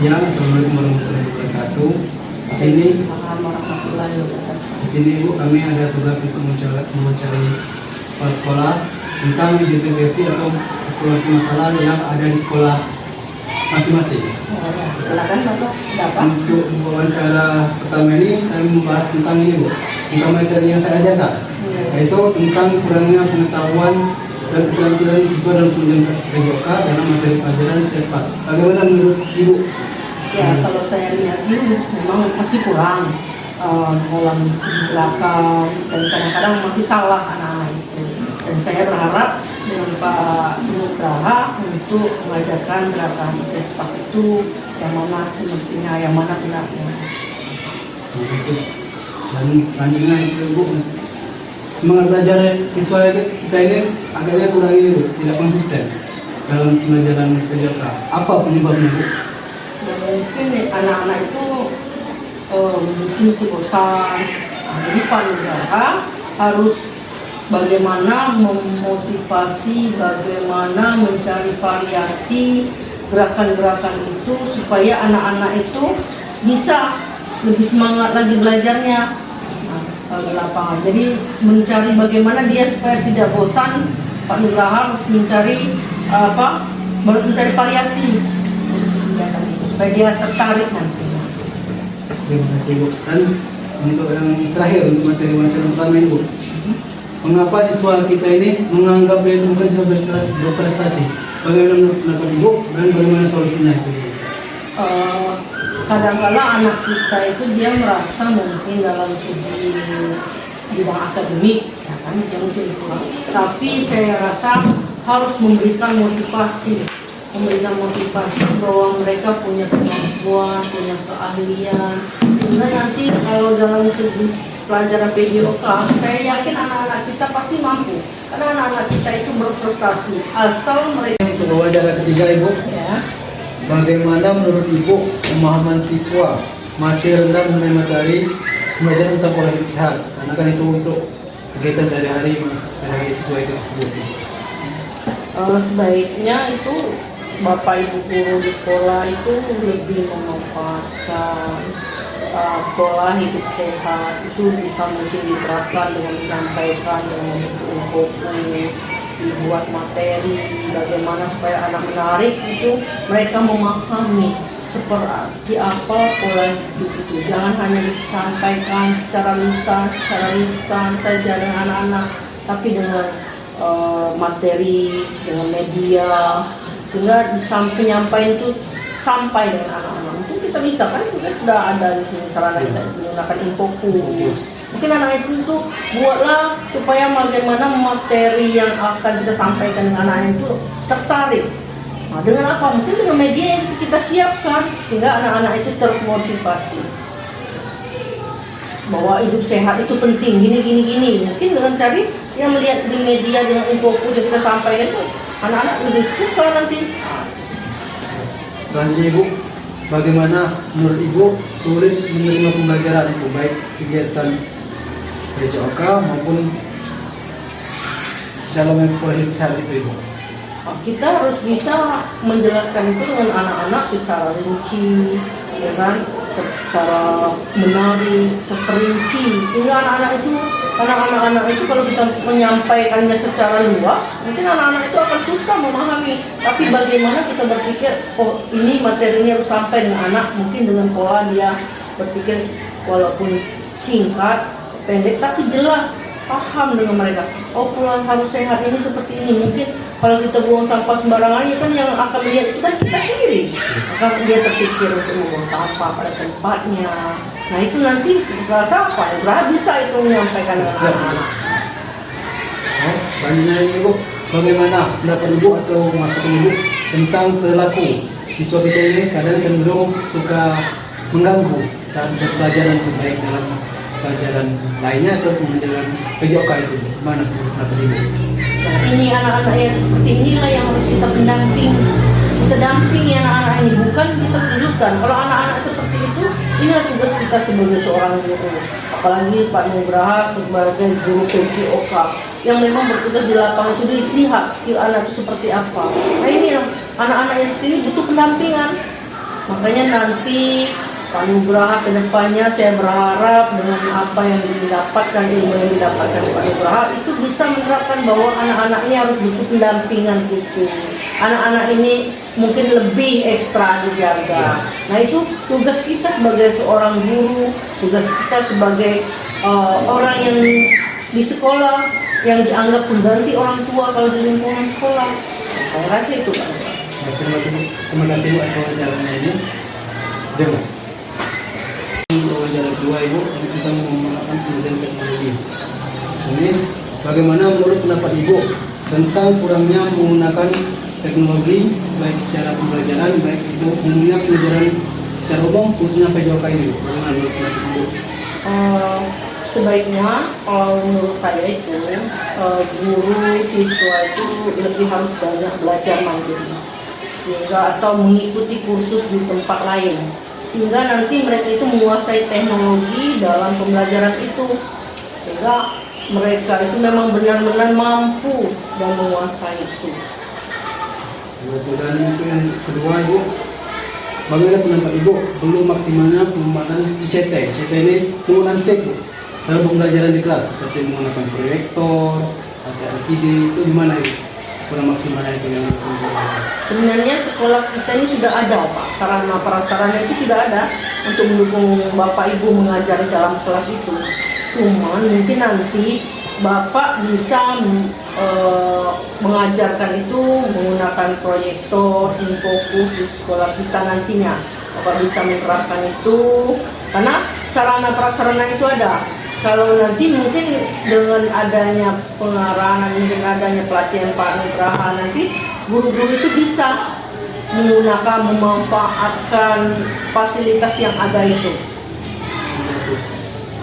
siang. Assalamualaikum warahmatullahi wabarakatuh. Di sini Ibu, kami ada tugas untuk mencari kepala sekolah tentang identifikasi atau eksplorasi masalah yang ada di sekolah masing-masing. Silakan Bapak. Dapat. Untuk wawancara pertama ini saya membahas tentang ini Bu, tentang materi yang saya ajarkan, yaitu tentang kurangnya pengetahuan dan keterampilan siswa dalam penunjang PJOK dalam materi pelajaran CESPAS. Bagaimana menurut Ibu? Ya, kalau saya lihat sih memang masih kurang dalam segi belakang dan kadang-kadang masih salah anak-anak itu. Dan saya berharap dengan Pak Nugraha untuk mengajarkan gerakan CESPAS itu yang mana semestinya, yang mana benarnya. Terima kasih. Dan selanjutnya itu Bu, semangat belajar siswa kita ini agaknya kurang ini Bu, tidak konsisten dalam pembelajaran PJOK. Apa penyebabnya Bu? Mungkin anak-anak itu mungkin masih bosan. Jadi Pak Nugraha harus bagaimana memotivasi, bagaimana mencari variasi gerakan-gerakan itu supaya anak-anak itu bisa lebih semangat lagi belajarnya di lapangan. Jadi mencari bagaimana dia supaya tidak bosan. Pak Nugraha harus mencari mencari variasi supaya dia tertarik nanti. Terima kasih Bu. Dan untuk yang terakhir, untuk materi wawancara pertama ini Bu, mengapa siswa kita ini menganggap dia itu bukan siswa berprestasi? Bagaimana pendapat Ibu dan bagaimana solusinya? Kadang-kadang anak kita itu dia merasa mungkin dalam segi bidang akademik, ya kan, dia mungkin kurang. Tapi saya rasa harus memberikan motivasi bahwa mereka punya kemampuan, punya keahlian. Sehingga nanti kalau dalam segi pelajaran PJOK, saya yakin anak-anak kita pasti mampu. Karena anak-anak kita itu berprestasi asal mereka. Untuk wawancara ketiga Ibu, Ya. bagaimana menurut Ibu pemahaman siswa masih rendah mengenai materi pembelajaran tentang pola hidup sehat? Karena kan itu untuk kegiatan sehari-hari siswa itu tersebut. Sebaiknya itu Bapak Ibu guru di sekolah itu lebih memanfaatkan pola hidup sehat itu bisa mungkin diterapkan dengan menyampaikan dengan membentuk dibuat materi bagaimana supaya anak menarik itu mereka memahami seperti apa pola hidup itu. Jangan hanya disampaikan secara lisan saja dengan anak-anak, tapi dengan materi, dengan media, sehingga penyampaian itu sampai dengan anak-anak. Mungkin kita bisa kan, kita sudah ada di sini sarana kita menggunakan infokus. Mungkin anak itu buatlah supaya bagaimana materi yang akan kita sampaikan dengan anak itu tertarik. Nah, dengan apa? Mungkin dengan media yang kita siapkan sehingga anak-anak itu termotivasi bahwa hidup sehat itu penting, gini. Mungkin dengan cari yang melihat di media dengan infokus yang kita sampaikan itu anak-anak lebih suka nanti. Selanjutnya Ibu, bagaimana menurut Ibu sulit menerima pembelajaran itu, baik kegiatan PJOK maupun dalam pola hidup sehat itu Ibu? Kita harus bisa menjelaskan itu dengan anak-anak secara rinci, ya kan, secara menarik, terperinci. Sehingga anak-anak itu kalau kita menyampaikannya secara luas, mungkin anak-anak itu akan susah memahami. Tapi bagaimana kita berpikir, oh ini materinya harus sampai dengan anak, mungkin dengan pola dia berpikir walaupun singkat, pendek, tapi jelas, paham dengan mereka. Oh pola harus sehat ini seperti ini. Mungkin kalau kita buang sampah sembarangan, ya kan yang akan melihat itu kan kita sendiri. Maka dia terpikir untuk membuang sampah pada tempatnya. Nah itu nanti rasa apa? Bisa itu menyampaikan dengan anak-anak. Selanjutnya Ibu, bagaimana pendapat Ibu atau masukan Ibu tentang perilaku siswa kita ini kadang cenderung suka mengganggu saat berpelajaran, baik dalam pelajaran lainnya atau pembelajaran PJOK itu? Mana pendapat Ibu? Nah, ini anak-anak yang seperti inilah yang harus kita pendamping. Kita dampingi anak-anak ini, bukan kita dudukkan. Kalau anak-anak seperti itu, inilah tugas kita sebagai seorang guru. Apalagi Pak Nugraha sebagai guru PJOK yang memang bertugas di lapangan itu dilihat skill anak itu seperti apa. Nah ini anak-anak yang seperti ini butuh pendampingan. Maka Makanya nanti Pak Nugraha kedepannya saya berharap dengan apa yang didapatkan, ilmu yang didapatkan Pak Nugraha itu bisa menerapkan bahwa anak-anak ini harus butuh pendampingan khusus. Anak-anak ini mungkin lebih ekstra dijaga. Nah itu tugas kita sebagai seorang guru, tugas kita sebagai orang yang di sekolah yang dianggap pengganti orang tua kalau di lingkungan sekolah. Saya rasa itu Pak. Terima kasih Bu atas wawancaranya ini. Terima. Wawancara kedua Ibu, kita mau melakukan penelitian teknologi. Ini bagaimana menurut pendapat Ibu tentang kurangnya menggunakan teknologi baik secara pembelajaran, baik itu umumnya pelajaran secara umum khususnya PJOK ini. Bagaimana menurut pendapat Ibu? Sebaiknya kalau menurut saya itu guru siswa itu lebih harus banyak belajar mandiri, sehingga atau mengikuti kursus di tempat lain, sehingga nanti mereka itu menguasai teknologi dalam pembelajaran itu, sehingga mereka itu memang benar-benar mampu dan menguasai itu. Dan itu yang kedua Ibu, bagaimana pendapat Ibu belum maksimalnya pemanfaatan ICT? ICT ini penggunaan tip Bu dalam pembelajaran di kelas, seperti menggunakan proyektor atau LCD, itu gimana Ibu? Kurang maksimalnya itu yang Sebenarnya sekolah kita ini sudah ada Pak, sarana prasarana itu sudah ada untuk mendukung Bapak Ibu mengajar dalam kelas itu. Cuman mungkin nanti Bapak bisa mengajarkan itu menggunakan proyektor, infokus di sekolah kita nantinya. Bapak bisa menerapkan itu karena sarana prasarana itu ada. Kalau nanti mungkin dengan adanya pengarahan, dengan adanya pelatihan Pak Nugraha, nanti guru-guru itu bisa menggunakan, memanfaatkan fasilitas yang ada itu. Terima kasih.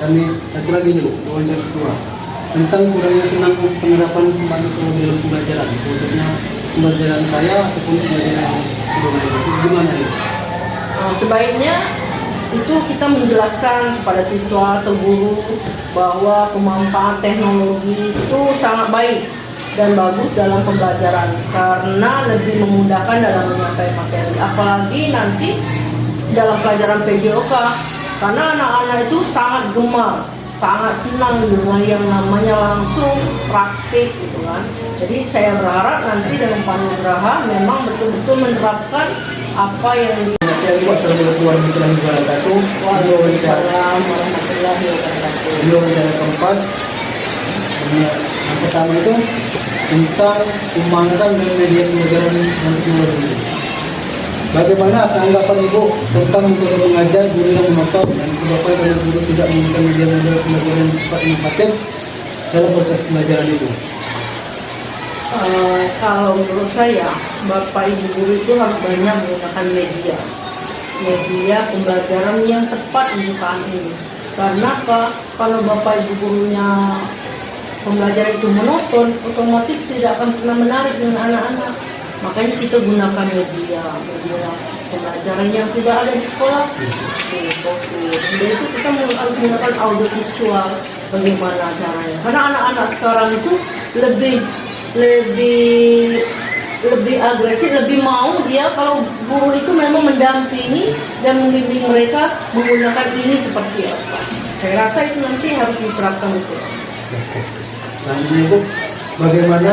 Kami satu lagi dulu, wawancara kedua tentang kurangnya senang penerapan teknologi dalam pembelajaran, khususnya pembelajaran saya ataupun pembelajaran sebelumnya. Gimana ini? Sebaiknya itu kita menjelaskan kepada siswa atau guru bahwa pemanfaatan teknologi itu sangat baik dan bagus dalam pembelajaran karena lebih memudahkan dalam menyampaikan materi, apalagi nanti dalam pelajaran PJOK, karena anak-anak itu sangat gemar, sangat senang dengan yang namanya langsung praktik gitu kan. Jadi saya berharap nanti dengan Pak Nugraha memang betul-betul menerapkan apa yang Assalamualaikum warahmatullahi wabarakatuh. Waalaikumsalam warahmatullahi wabarakatuh. Ini wawancara keempat. Yang pertama itu tentang pemanfaatan dan media pembelajaran dan teknologi. Bagaimana tanggapan Ibu tentang metode mengajar guru yang monoton dan sebabnya karena guru tidak menggunakan media pembelajaran yang bersifat inovatif dalam proses pembelajaran itu? Kalau menurut saya, Bapak Ibu guru itu harus banyak menggunakan media pembelajaran yang tepat untuk saat ini. Karena kalau Bapak Ibu gurunya pembelajaran itu monoton, otomatis tidak akan pernah menarik dengan anak-anak. Makanya kita gunakan media pembelajaran yang sudah ada di sekolah. Jadi itu kita harus menggunakan audio visual, bagaimana caranya. Karena anak-anak sekarang itu lebih agresif, lebih mau dia kalau guru itu memang mendampingi dan membimbing mereka menggunakan ini seperti apa. Saya rasa itu nanti harus diterapkan itu. Selanjutnya Ibu, bagaimana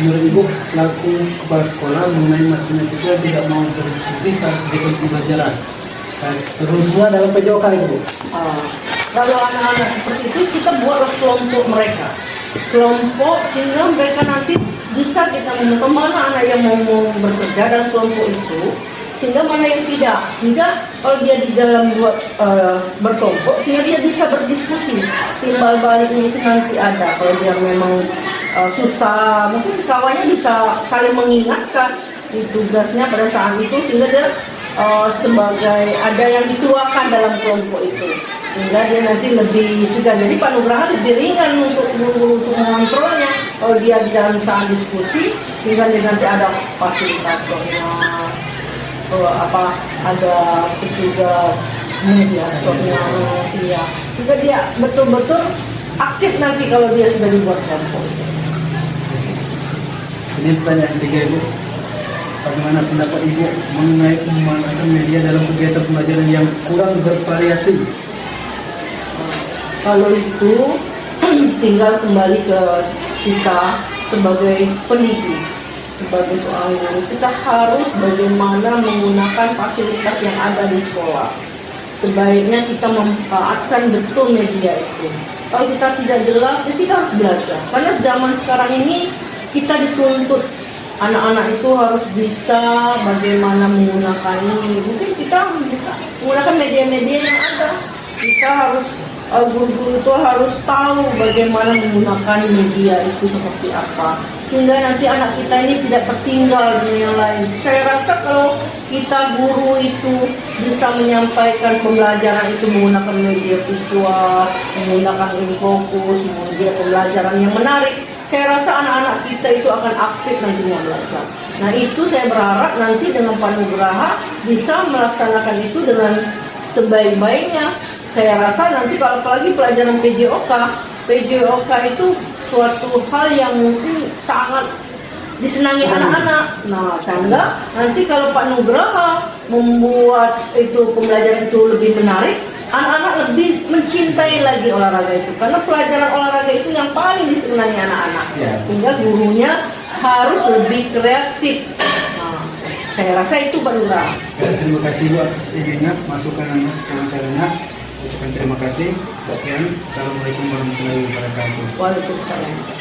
menurut Ibu selaku kepala sekolah mengenai masalah siswa tidak mau berdiskusi saat kegiatan pembelajaran, terusnya dalam PJOK Ibu? Kalau anak-anak seperti itu kita buatlah kelompok mereka, kelompok sehingga mereka nanti bisa kita menemukan mana anak yang mau bekerja dalam kelompok itu, sehingga mana yang tidak. Sehingga kalau dia di dalam berkelompok, sehingga dia bisa berdiskusi. Timbal baliknya itu nanti ada. Kalau dia memang susah, mungkin kawannya bisa saling mengingatkan di tugasnya pada saat itu, sehingga dia sebagai ada yang dituakan dalam kelompok itu, sehingga dia nanti lebih segan. Jadi Pak Nugraha lebih ringan untuk mengontrolnya kalau dia di dalam saat diskusi, sehingga dia nanti ada fasilitatornya, ada petugas mediatornya, ya, sehingga dia betul-betul aktif nanti kalau dia sudah dibuat kelompok. Ini pertanyaan ketiga Ibu. bagaimana pendapat Ibu mengenai pemanfaatan media dalam kegiatan pembelajaran yang kurang bervariasi? Kalau itu tinggal kembali ke kita sebagai pendidik, sebagai seorang guru. Kita harus bagaimana menggunakan fasilitas yang ada di sekolah. Sebaiknya kita memanfaatkan betul media itu. Kalau kita tidak jelas, ya kita harus belajar. Karena zaman sekarang ini kita dituntut anak-anak itu harus bisa bagaimana menggunakan ini. Mungkin kita menggunakan media-media yang ada. Kita harus guru-guru itu harus tahu bagaimana menggunakan media itu seperti apa, sehingga nanti anak kita ini tidak tertinggal dengan yang lain. Saya rasa kalau kita guru itu bisa menyampaikan pembelajaran itu menggunakan media visual, menggunakan infokus, menggunakan pembelajaran yang menarik, saya rasa anak-anak kita itu akan aktif nantinya belajar. Nah itu saya berharap nanti dengan Pak Nugraha bisa melaksanakan itu dengan sebaik-baiknya. Saya rasa nanti kalau apalagi pelajaran PJOK itu suatu hal yang mungkin sangat disenangi anak-anak. Nah, sehingga nanti kalau Pak Nugraha membuat itu pembelajaran itu lebih menarik, anak-anak lebih mencintai lagi olahraga itu. Karena pelajaran olahraga itu yang paling disenangi anak-anak. Ya. Sehingga gurunya harus lebih kreatif. Nah, saya rasa itu Pak Nugraha. Terima kasih Bu atas idenya, masukan wawancaranya. Ucapkan terima kasih. Sekian. Assalamualaikum warahmatullahi wabarakatuh. Waalaikumsalam.